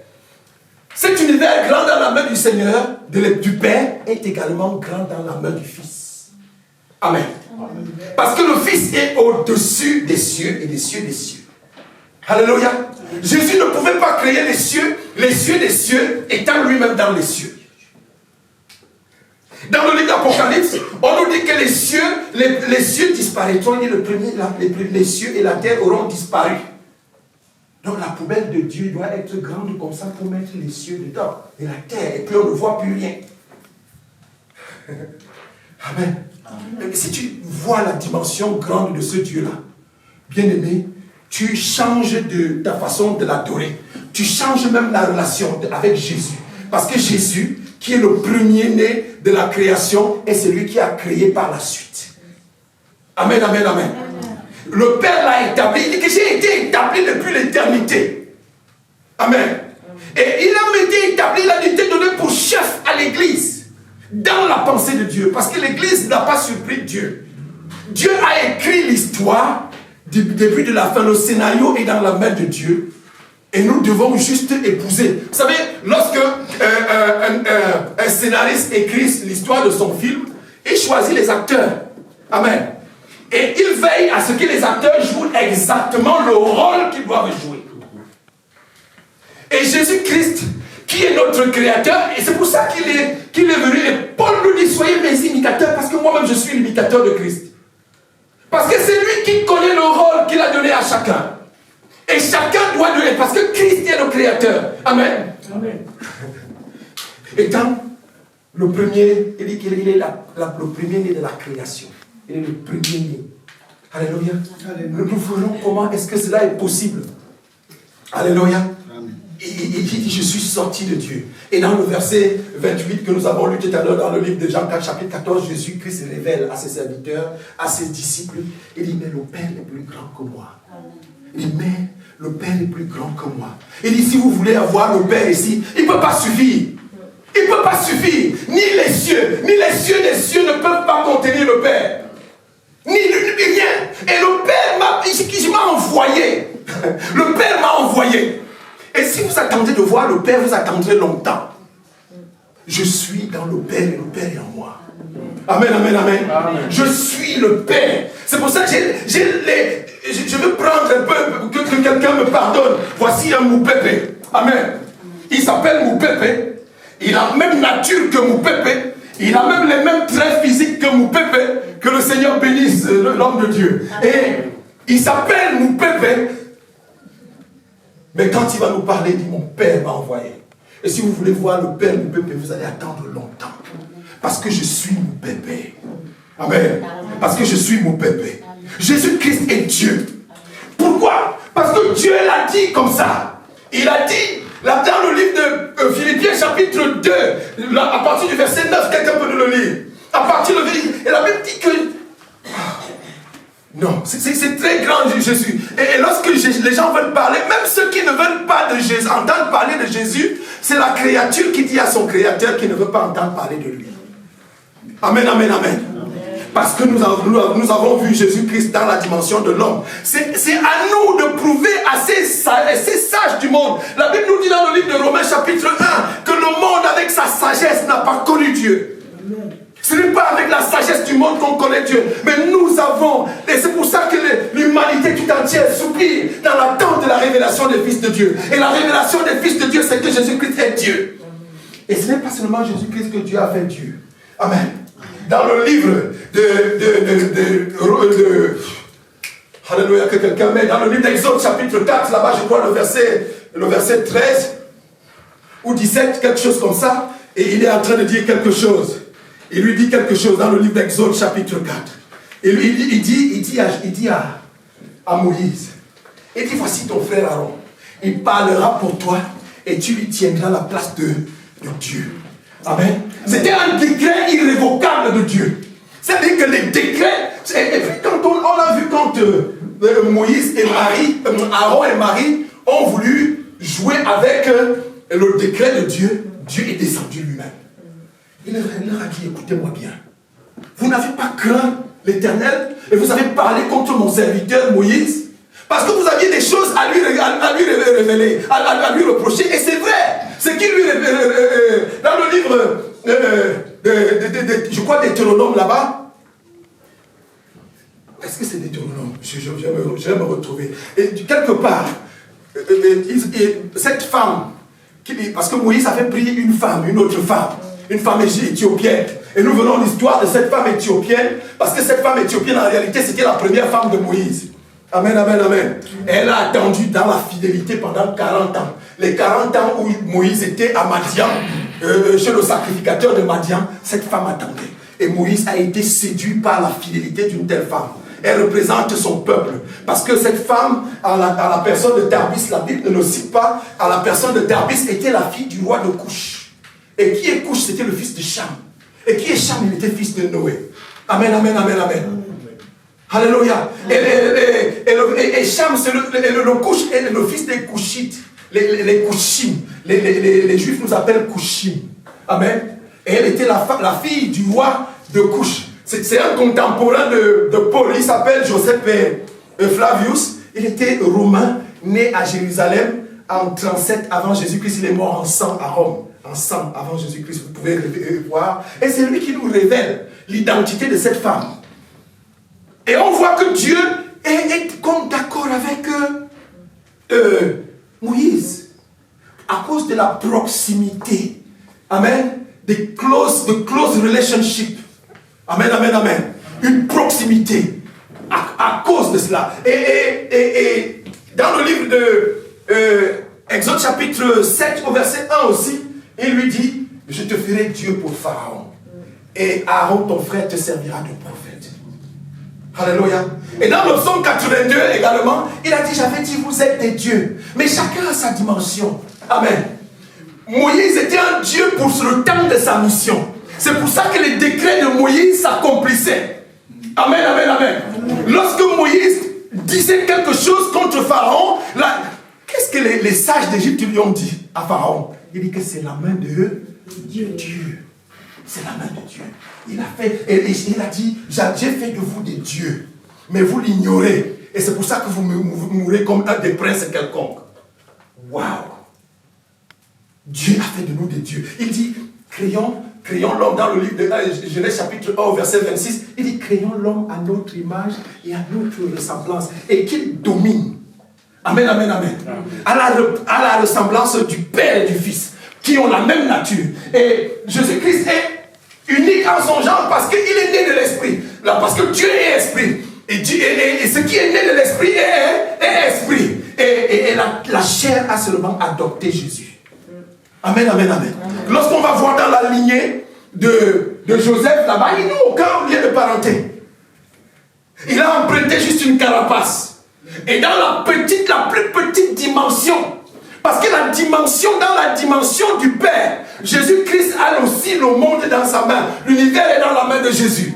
Cet univers grand dans la main du Seigneur, du Père, est également grand dans la main du Fils. Amen. Amen. Parce que le Fils est au-dessus des cieux et des cieux des cieux. Alléluia. Jésus ne pouvait pas créer les cieux des cieux, étant lui-même dans les cieux. Dans le livre d'Apocalypse, on nous dit que les cieux disparaîtront. Les cieux et la terre auront disparu. Donc la poubelle de Dieu doit être grande comme ça pour mettre les cieux dedans. Et la terre, et puis on ne voit plus rien. Amen. Amen. Si tu vois la dimension grande de ce Dieu-là, bien-aimé, tu changes de ta façon de l'adorer. Tu changes même la relation avec Jésus. Parce que Jésus, qui est le premier-né de la création, est celui qui a créé par la suite. Amen, amen, amen. Le Père l'a établi. Il dit que j'ai été établi depuis l'éternité. Amen. Et il a été établi, il a été donné pour chef à l'Église. Dans la pensée de Dieu. Parce que l'Église n'a pas surpris Dieu. Dieu a écrit l'histoire du début de la fin. Le scénario est dans la main de Dieu. Et nous devons juste épouser. Vous savez, lorsque un scénariste écrit l'histoire de son film, il choisit les acteurs. Amen. Et il veille à ce que les acteurs jouent exactement le rôle qu'ils doivent jouer. Et Jésus-Christ, qui est notre créateur, et c'est pour ça qu'il est venu, et Paul nous dit, soyez mes imitateurs, parce que moi-même je suis l'imitateur de Christ. Parce que c'est lui qui connaît le rôle qu'il a donné à chacun. Et chacun doit donner, parce que Christ est le créateur. Amen. Amen. Étant le premier, il dit qu'il est le premier-né de la création. Il est le premier-né. Alléluia. Nous verrons comment est-ce que cela est possible. Alléluia. Il dit, je suis sorti de Dieu. Et dans le verset 28 que nous avons lu tout à l'heure dans le livre de Jean 4, chapitre 14, Jésus-Christ révèle à ses serviteurs, à ses disciples, il dit, mais le Père est plus grand que moi. Il dit, mais le Père est plus grand que moi. Il dit, si vous voulez avoir le Père ici, il ne peut pas suffire. Il ne peut pas suffire. Ni les cieux des cieux ne peuvent pas contenir le Père. Ni rien. Et le Père m'a envoyé. Le Père m'a envoyé. Et si vous attendez de voir le Père, vous attendrez longtemps. Je suis dans le Père et le Père est en moi. Amen, amen, amen. Amen. Je suis le Père. C'est pour ça que je veux prendre un peu, que quelqu'un me pardonne. Voici un Moupépé. Amen. Il s'appelle Moupépé. Il a la même nature que Moupépé. Il a même les mêmes traits physiques que Moupépé. Que le Seigneur bénisse l'homme de Dieu. Amen. Et il s'appelle Moupépé. Mais quand il va nous parler, il dit, mon Père m'a envoyé. Et si vous voulez voir le Père Moupépé, vous allez attendre longtemps. Parce que je suis Moupépé. Amen. Parce que je suis Moupépé. Jésus-Christ est Dieu. Pourquoi? Parce que Dieu l'a dit comme ça. Il a dit, là dans le livre de Philippiens chapitre 2, là, à partir du verset 9, quelqu'un peut nous le lire. À partir du verset, et la Bible dit que... Non, c'est très grand Jésus. Et lorsque les gens veulent parler, même ceux qui ne veulent pas de Jésus, entendre parler de Jésus, c'est la créature qui dit à son créateur qu'il ne veut pas entendre parler de lui. Amen, amen, amen. Parce que nous avons vu Jésus-Christ dans la dimension de l'homme. C'est à nous de prouver à ces sages du monde. La Bible nous dit dans le livre de Romains chapitre 1 que le monde avec sa sagesse n'a pas connu Dieu. Ce n'est pas avec la sagesse du monde qu'on connaît Dieu. Mais nous avons, et c'est pour ça que l'humanité tout entière soupire dans l'attente de la révélation des fils de Dieu. Et la révélation des fils de Dieu, c'est que Jésus-Christ est Dieu. Et ce n'est pas seulement Jésus-Christ que Dieu a fait Dieu. Amen. Dans le livre Alléluia, que quelqu'un met, dans le livre d'Exode chapitre 4, là-bas je crois le verset 13 ou 17, quelque chose comme ça, et il est en train de dire quelque chose. Il lui dit quelque chose dans le livre d'Exode chapitre 4. Et lui, il dit à Moïse, il dit, voici ton frère Aaron, il parlera pour toi et tu lui tiendras la place de Dieu. Amen. C'était un décret irrévocable de Dieu. C'est-à-dire que les décrets, et puis quand on a vu, quand Moïse et Aaron et Marie ont voulu jouer avec le décret de Dieu, Dieu est descendu lui-même. Il leur a dit, écoutez-moi bien. Vous n'avez pas craint l'Éternel et vous avez parlé contre mon serviteur Moïse parce que vous aviez des choses à lui révéler, à lui reprocher. Et c'est vrai. Ce qu'il lui dans le livre, je crois, Deutéronome là-bas. Est-ce que c'est Deutéronome? Je vais me retrouver. Et quelque part, cette femme, parce que Moïse avait pris une autre femme, une femme éthiopienne. Et nous venons l'histoire de cette femme éthiopienne, parce que cette femme éthiopienne, en réalité, c'était la première femme de Moïse. Amen, amen, amen. Et elle a attendu dans la fidélité pendant 40 ans. Les 40 ans où Moïse était à Madian, chez le sacrificateur de Madian, cette femme attendait. Et Moïse a été séduit par la fidélité d'une telle femme. Elle représente son peuple. Parce que cette femme, à la personne de Tarbis, la Bible ne le cite pas, à la personne de Tarbis était la fille du roi de Couch. Et qui est Couch? C'était le fils de Cham. Et qui est Cham? Il était fils de Noé. Amen, amen, amen, amen. Alléluia. Et Cham, c'est le Couch, est le fils des Couchites. Les Couchim. Les Juifs nous appellent Couchim. Amen. Et elle était la fille du roi de Couch. C'est un contemporain de Paul. Il s'appelle Joseph Flavius. Il était romain, né à Jérusalem en 37 avant Jésus-Christ. Il est mort en 100 à Rome. En 100 avant Jésus-Christ, vous pouvez voir. Et c'est lui qui nous révèle l'identité de cette femme. Et on voit que Dieu est comme d'accord avec Moïse. À cause de la proximité. Amen. De close relationship. Amen, amen, amen. Une proximité. À cause de cela. Et dans le livre de Exode chapitre 7 au verset 1 aussi, il lui dit, je te ferai Dieu pour Pharaon. Et Aaron, ton frère, te servira de prophète. Alléluia. Et dans le psaume 82 également, il a dit, j'avais dit, vous êtes des dieux. Mais chacun a sa dimension. Amen. Moïse était un Dieu pour le temps de sa mission. C'est pour ça que les décrets de Moïse s'accomplissaient. Amen, amen, amen. Lorsque Moïse disait quelque chose contre Pharaon, qu'est-ce que les sages d'Égypte lui ont dit à Pharaon? Il dit que c'est la main de Dieu. C'est la main de Dieu. Il a fait, et il a dit, j'ai fait de vous des dieux, mais vous l'ignorez. Et c'est pour ça que vous mourrez comme un des princes quelconques. Waouh! Dieu a fait de nous des dieux. Il dit, créons l'homme dans le livre de Genèse chapitre 1 verset 26. Il dit, créons l'homme à notre image et à notre ressemblance. Et qu'il domine. Amen, amen, amen. À la ressemblance du Père et du Fils, qui ont la même nature. Et Jésus-Christ est unique en son genre parce qu'il est né de l'Esprit. Parce que Dieu est Esprit. Et ce qui est né de l'Esprit est Esprit. Et la chair a seulement adopté Jésus. Amen, amen, amen. Lorsqu'on va voir dans la lignée de Joseph là-bas, il n'a aucun lien de parenté. Il a emprunté juste une carapace. Et dans la plus petite dimension, parce que dans la dimension du Père, Jésus-Christ a aussi le monde dans sa main. L'univers est dans la main de Jésus.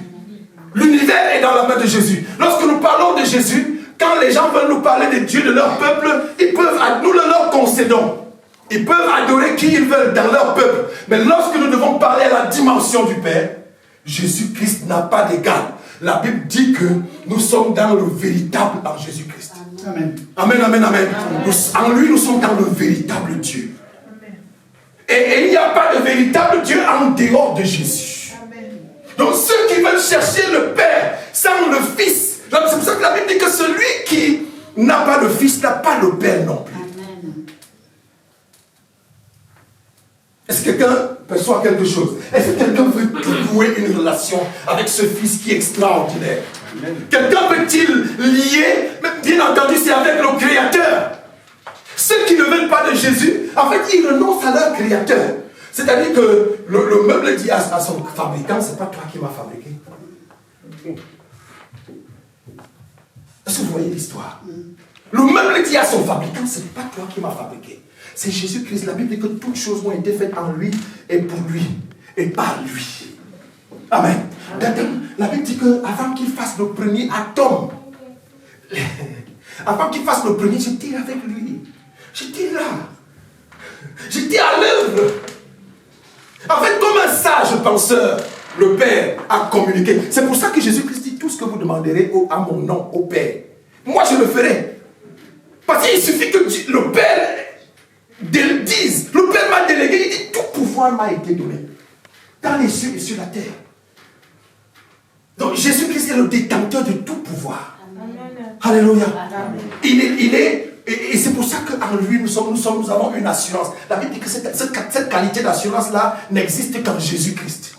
L'univers est dans la main de Jésus. Lorsque nous parlons de Jésus, quand les gens veulent nous parler de Dieu, de leur peuple, nous le leur concédons. Ils peuvent adorer qui ils veulent dans leur peuple. Mais lorsque nous devons parler à la dimension du Père, Jésus-Christ n'a pas d'égal. La Bible dit que nous sommes dans le véritable en Jésus-Christ. Amen. Amen, amen, amen. En lui, nous sommes dans le véritable Dieu. Et il n'y a pas de véritable Dieu en dehors de Jésus. Amen. Donc ceux qui veulent chercher le Père sans le Fils, c'est pour ça que la Bible dit que celui qui n'a pas le Fils n'a pas le Père non plus. Est-ce que quelqu'un perçoit quelque chose? Est-ce que quelqu'un veut nouer une relation avec ce Fils qui est extraordinaire? Quelqu'un veut-il lier? Bien entendu, c'est avec le Créateur. Ceux qui ne veulent pas de Jésus, en fait, ils renoncent à leur Créateur. C'est-à-dire que le meuble dit à son fabricant, c'est pas toi qui m'as fabriqué. Est-ce que vous voyez l'histoire? Le meuble dit à son fabricant, c'est pas toi qui m'as fabriqué. C'est Jésus-Christ. La Bible dit que toutes choses ont été faites en lui et pour lui et par lui. Amen. La Bible dit qu'avant qu'il fasse le premier atome, Avant qu'il fasse le premier, j'étais avec lui. J'étais là. J'étais à l'œuvre. En fait, comme un sage penseur, le Père a communiqué. C'est pour ça que Jésus-Christ dit tout ce que vous demanderez à mon nom, au Père. Moi, je le ferai. Parce qu'il suffit que le Père dise. Le Père m'a délégué, il dit tout pouvoir m'a été donné. Dans les cieux et sur la terre. Donc Jésus-Christ est le détenteur de tout pouvoir. Amen. Alléluia. Amen. Il est, et c'est pour ça qu'en lui, nous avons une assurance. La Bible dit que cette qualité d'assurance-là n'existe qu'en Jésus-Christ.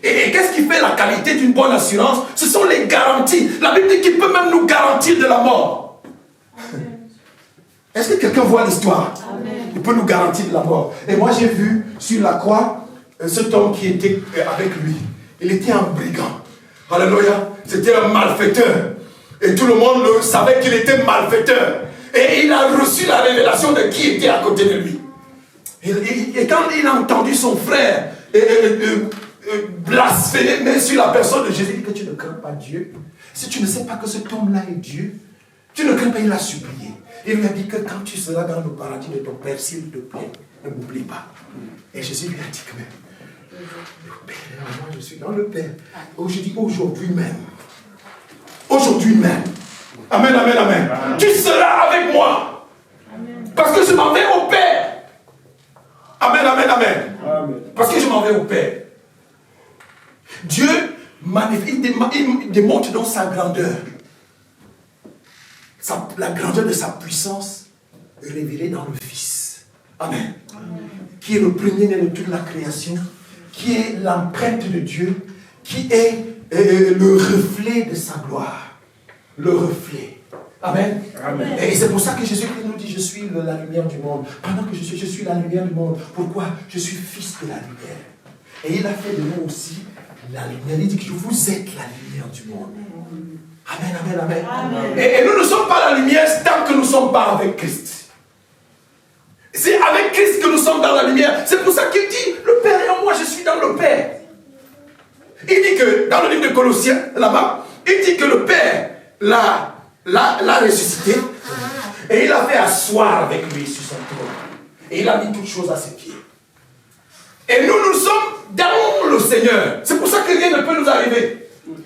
Et qu'est-ce qui fait la qualité d'une bonne assurance? Ce sont les garanties. La Bible dit qu'il peut même nous garantir de la mort. Est-ce que quelqu'un voit l'histoire? Il peut nous garantir de la mort. Et moi j'ai vu sur la croix cet homme qui était avec lui. Il était un brigand. Alléluia. C'était un malfaiteur. Et tout le monde savait qu'il était malfaiteur. Et il a reçu la révélation de qui était à côté de lui. Et quand il a entendu son frère blasphémer sur la personne de Jésus, il dit que tu ne crains pas Dieu. Si tu ne sais pas que cet homme-là est Dieu, tu ne crains pas, il a supplié. Il lui a dit que quand tu seras dans le paradis de ton Père, s'il te plaît, ne m'oublie pas. Et Jésus lui a dit que le Père, moi je suis dans le Père. Je dis aujourd'hui même. Aujourd'hui même. Amen, amen, amen. Amen. Tu seras avec moi. Amen. Parce que je m'en vais au Père. Amen, amen, amen. Amen. Parce que je m'en vais au Père. Dieu il démontre dans sa grandeur. La grandeur de sa puissance révélée dans le Fils. Amen. Amen. Qui est le premier-né de toute la création, qui est l'empreinte de Dieu, qui est le reflet de sa gloire. Le reflet. Amen. Amen. Et c'est pour ça que Jésus-Christ nous dit, je suis la lumière du monde. Pendant que je suis la lumière du monde. Pourquoi? Je suis fils de la lumière. Et il a fait de nous aussi la lumière. Il dit que vous êtes la lumière du monde. Amen, amen, amen. Amen. Et nous ne sommes pas la lumière tant que nous ne sommes pas avec Christ. C'est avec Christ que nous sommes dans la lumière. C'est pour ça qu'il dit, le Père est en moi, je suis dans le Père. Il dit que, dans le livre de Colossiens, là-bas, il dit que le Père l'a ressuscité et il l'a fait asseoir avec lui sur son trône. Et il a mis toutes choses à ses pieds. Et nous sommes dans le Seigneur. C'est pour ça que rien ne peut nous arriver.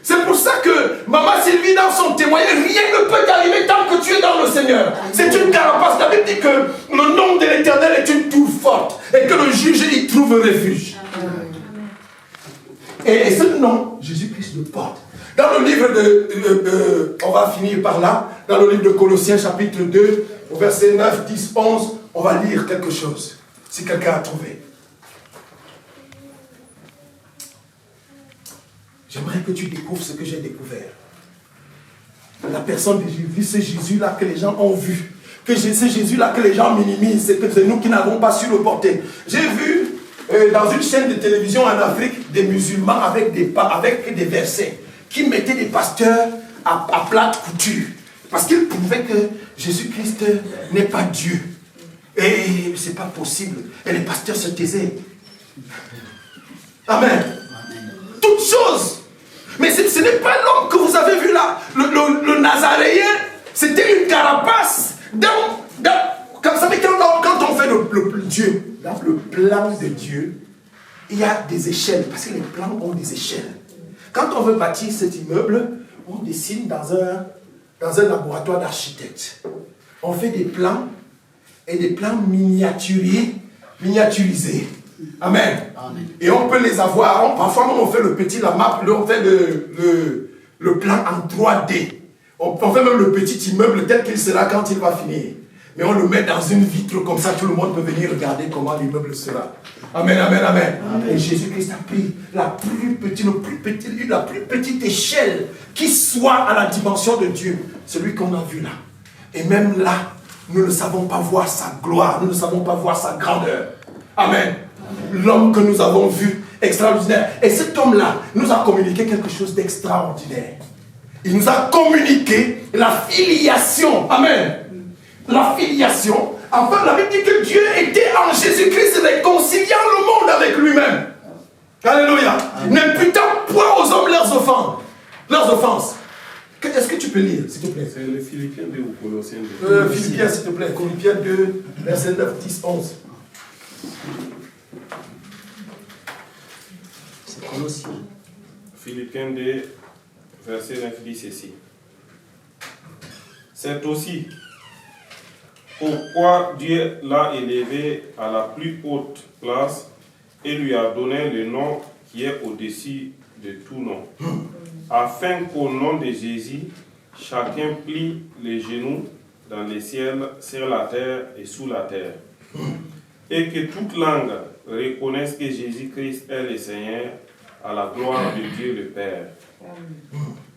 C'est pour ça que Maman Sylvie, dans son témoignage, rien ne peut t'arriver tant que tu es dans le Seigneur. C'est une carapace. La Bible dit que le nom de l'Éternel est une tour forte et que le juge y trouve refuge. Et ce nom, Jésus-Christ le porte. Dans le livre on va finir par là, dans le livre de Colossiens chapitre 2, au verset 9, 10, 11, on va lire quelque chose, si quelqu'un a trouvé. J'aimerais que tu découvres ce que j'ai découvert. La personne de Jésus, c'est Jésus-là que les gens ont vu. Que c'est Jésus-là que les gens minimisent. C'est nous qui n'avons pas su le porter. J'ai vu dans une chaîne de télévision en Afrique des musulmans avec des versets qui mettaient des pasteurs à plate couture. Parce qu'ils prouvaient que Jésus-Christ n'est pas Dieu. Et c'est pas possible. Et les pasteurs se taisaient. Amen. Toutes choses. Mais ce n'est pas l'homme que vous avez vu là. Le Nazaréen, c'était une carapace. Vous savez, quand on fait le Dieu, dans le plan de Dieu, il y a des échelles. Parce que les plans ont des échelles. Quand on veut bâtir cet immeuble, on dessine dans un laboratoire d'architecte. On fait des plans et des plans miniaturisés. Amen. Amen. Et on peut les avoir. Parfois, on fait la map, on fait le plan en 3D. On fait même le petit immeuble tel qu'il sera quand il va finir. Mais on le met dans une vitre comme ça, tout le monde peut venir regarder comment l'immeuble sera. Amen, amen, amen. Amen. Et Jésus-Christ a pris la plus petite échelle qui soit à la dimension de Dieu. Celui qu'on a vu là. Et même là, nous ne savons pas voir sa gloire, nous ne savons pas voir sa grandeur. Amen. L'homme que nous avons vu, extraordinaire. Et cet homme-là nous a communiqué quelque chose d'extraordinaire. Il nous a communiqué la filiation. Amen. La filiation. Enfin, la Bible dit que Dieu était en Jésus-Christ réconciliant le monde avec lui-même. Alléluia. N'imputant point aux hommes leurs offenses. Est-ce que tu peux lire, s'il te plaît? C'est le Philippiens 2 ou Colossiens 2? Philippiens, s'il te plaît. Philippiens 2, verset 9, 10, 11. C'est Colossiens. Philippiens 2, verset 9 dit ceci. C'est aussi pourquoi Dieu l'a élevé à la plus haute place et lui a donné le nom qui est au-dessus de tout nom, afin qu'au nom de Jésus, chacun plie les genoux dans les ciels, sur la terre et sous la terre, et que toute langue reconnaisse que Jésus-Christ est le Seigneur, à la gloire de Dieu le Père.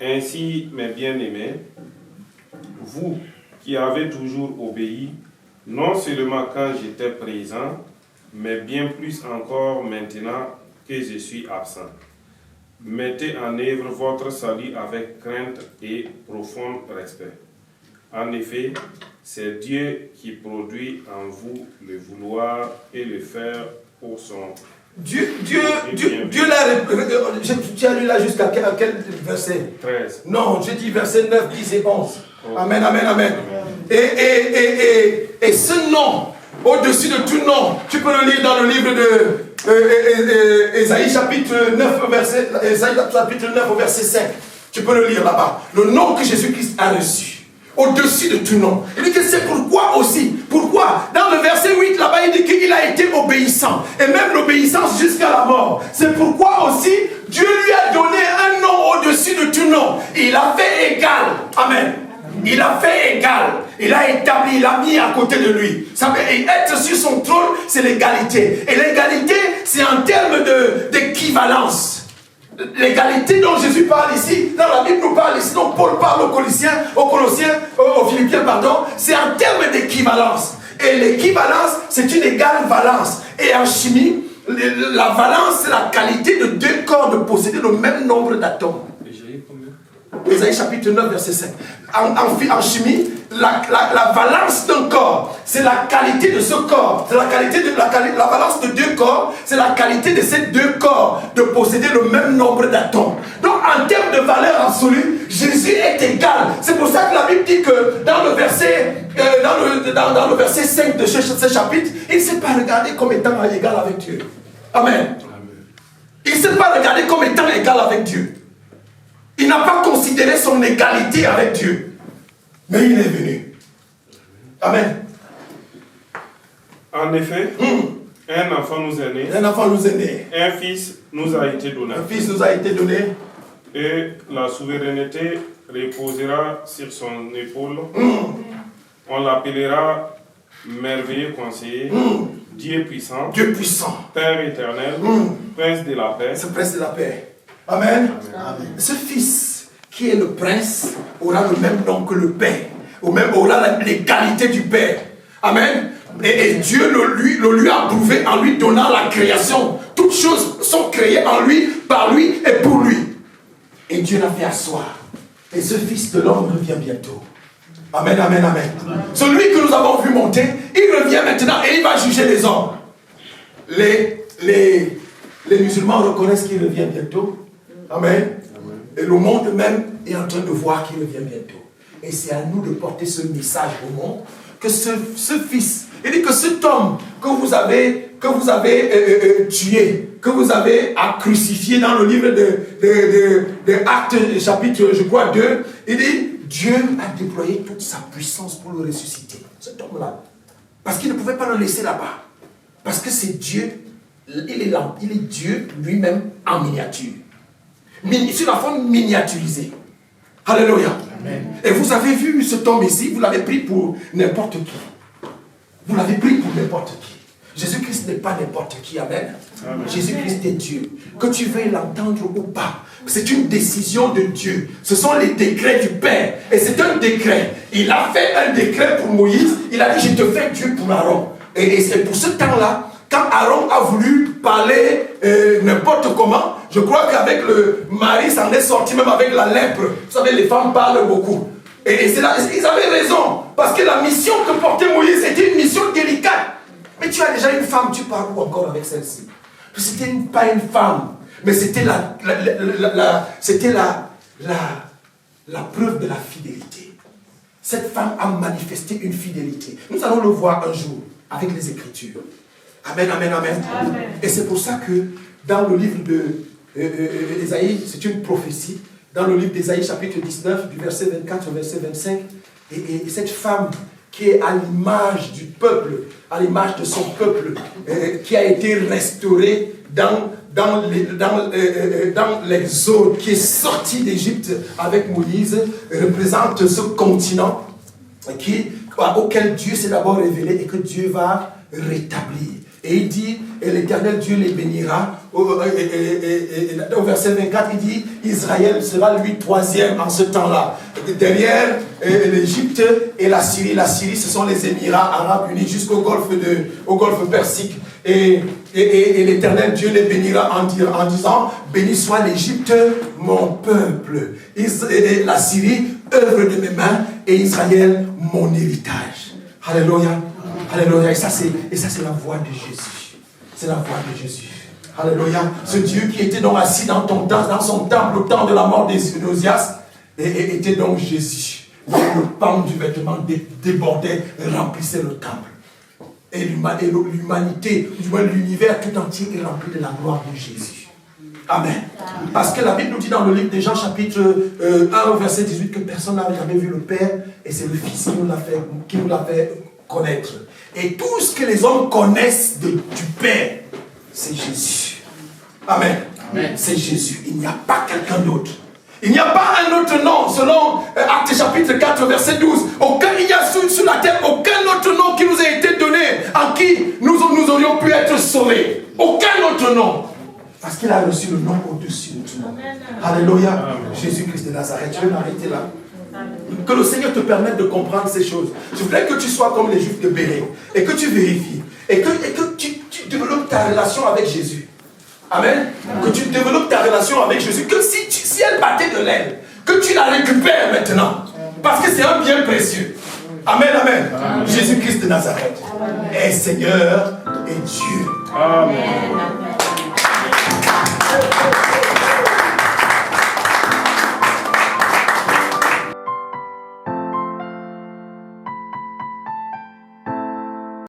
Ainsi, mes bien-aimés, vous qui avez toujours obéi, non seulement quand j'étais présent, mais bien plus encore maintenant que je suis absent. Mettez en œuvre votre salut avec crainte et profond respect. En effet, c'est Dieu qui produit en vous le vouloir et le faire pour son... Dieu l'a... Tu as lu là jusqu'à quel verset? 13. Non, je dis verset 9, 10 et 11. Oh. Amen, amen, amen. Et ce nom, au-dessus de tout nom, tu peux le lire dans le livre de Ésaïe chapitre 9, au verset 5. Tu peux le lire là-bas. Le nom que Jésus-Christ a reçu. Au-dessus de tout nom. Il dit que c'est pourquoi aussi. Pourquoi? Dans le verset 8, là-bas, il dit qu'il a été obéissant. Et même l'obéissance jusqu'à la mort. C'est pourquoi aussi, Dieu lui a donné un nom au-dessus de tout nom. Il a fait égal. Amen. Il a fait égal. Il a établi, il a mis à côté de lui. Ça veut être sur son trône, c'est l'égalité. Et l'égalité, c'est en termes d'équivalence. L'égalité dont Jésus parle ici, dans la Bible nous parle ici, dont Paul parle aux Philippiens, c'est en termes d'équivalence. Et l'équivalence, c'est une égale valence. Et en chimie, la valence, c'est la qualité de deux corps de posséder le même nombre d'atomes. Ésaïe chapitre 9, verset 5. En chimie, la valence d'un corps, c'est la qualité de ce corps. C'est la valence de deux corps, c'est la qualité de ces deux corps de posséder le même nombre d'atomes. Donc, en termes de valeur absolue, Jésus est égal. C'est pour ça que la Bible dit que dans le verset 5 de ce chapitre, il ne s'est pas regardé comme étant égal avec Dieu. Amen. Il ne s'est pas regardé comme étant égal avec Dieu. Il n'a pas considéré son égalité avec Dieu. Mais il est venu. Amen. En effet, un enfant nous est né. Un enfant nous est né. Un fils nous a été donné. Un fils nous a été donné. Et la souveraineté reposera sur son épaule. On l'appellera merveilleux conseiller, Dieu puissant, Père éternel, Prince de la paix. C'est Prince de la paix. Amen. Amen. Ce fils qui est le prince aura le même nom que le Père, aura l'égalité du Père. Amen. Et Dieu le lui a prouvé en lui donnant la création. Toutes choses sont créées en lui, par lui et pour lui. Et Dieu l'a fait asseoir. Et ce fils de l'homme revient bientôt. Amen, amen, amen. Celui que nous avons vu monter, il revient maintenant et il va juger les hommes. Les musulmans reconnaissent qu'il revient bientôt. Amen. Et le monde même est en train de voir qu'il revient bientôt. Et c'est à nous de porter ce message au monde, que ce fils, il dit que cet homme que vous avez tué, que vous avez crucifié dans le livre de Actes, chapitre, je crois, 2, il dit, Dieu a déployé toute sa puissance pour le ressusciter. Cet homme-là. Parce qu'il ne pouvait pas le laisser là-bas. Parce que c'est Dieu, il est Dieu lui-même en miniature. Sur la forme miniaturisée. Alléluia. Amen. Et vous avez vu cet homme ici, vous l'avez pris pour n'importe qui. Vous l'avez pris pour n'importe qui. Jésus-Christ n'est pas n'importe qui. Amen. Amen. Jésus-Christ est Dieu. Que tu veuilles l'entendre ou pas, c'est une décision de Dieu. Ce sont les décrets du Père. Et c'est un décret. Il a fait un décret pour Moïse. Il a dit, je te fais Dieu pour Aaron. Et c'est pour ce temps-là, quand Aaron a voulu parler n'importe comment, je crois qu'avec le mari, ça en est sorti même avec la lèpre. Vous savez, les femmes parlent beaucoup. Et c'est là, ils avaient raison. Parce que la mission que portait Moïse était une mission délicate. Mais tu as déjà une femme, tu parles où encore avec celle-ci? C'était pas une femme, mais c'était la preuve de la fidélité. Cette femme a manifesté une fidélité. Nous allons le voir un jour avec les Écritures. Amen, amen, amen. Amen. Et c'est pour ça que dans le livre d'Ésaïe, c'est une prophétie, dans le livre d'Ésaïe chapitre 19, du verset 24 au verset 25, et cette femme qui est à l'image du peuple, à l'image de son peuple, qui a été restaurée dans l'exode, qui est sorti d'Égypte avec Moïse, représente ce continent auquel Dieu s'est d'abord révélé et que Dieu va rétablir. Et il dit, et l'Éternel Dieu les bénira. Au verset 24, il dit, Israël sera lui troisième en ce temps-là. Derrière l'Égypte et la Syrie. La Syrie, ce sont les Émirats arabes unis jusqu'au golfe Persique. Et l'Éternel Dieu les bénira en disant, béni soit l'Égypte, mon peuple. Et la Syrie, œuvre de mes mains, et Israël, mon héritage. Alléluia. Alléluia. Et ça, c'est la voix de Jésus. C'est la voix de Jésus. Alléluia. Ce Dieu qui était donc assis dans son temple au temps de la mort d'Osias, était donc Jésus. Le pan du vêtement débordait, remplissait le temple. Et l'humanité, du moins l'univers tout entier est rempli de la gloire de Jésus. Amen. Parce que la Bible nous dit dans le livre de Jean chapitre 1 verset 18 que personne n'a jamais vu le Père et c'est le Fils qui nous l'a fait connaître. Et tout ce que les hommes connaissent du Père, c'est Jésus. Amen. Amen. C'est Jésus. Il n'y a pas quelqu'un d'autre. Il n'y a pas un autre nom, selon Actes chapitre 4, verset 12. Il n'y a sur la terre aucun autre nom qui nous a été donné, en qui nous aurions pu être sauvés. Aucun autre nom. Parce qu'il a reçu le nom au-dessus de tout nom. Alléluia. Jésus-Christ de Nazareth. Je vais m'arrêter là. Que le Seigneur te permette de comprendre ces choses. Je voudrais que tu sois comme les Juifs de Béret et que tu vérifies et que tu développes ta relation avec Jésus. Amen. Que tu développes ta relation avec Jésus. Que si elle battait de l'aile, que tu la récupères maintenant. Parce que c'est un bien précieux. Amen, amen. Jésus-Christ de Nazareth est Seigneur et Dieu. Amen.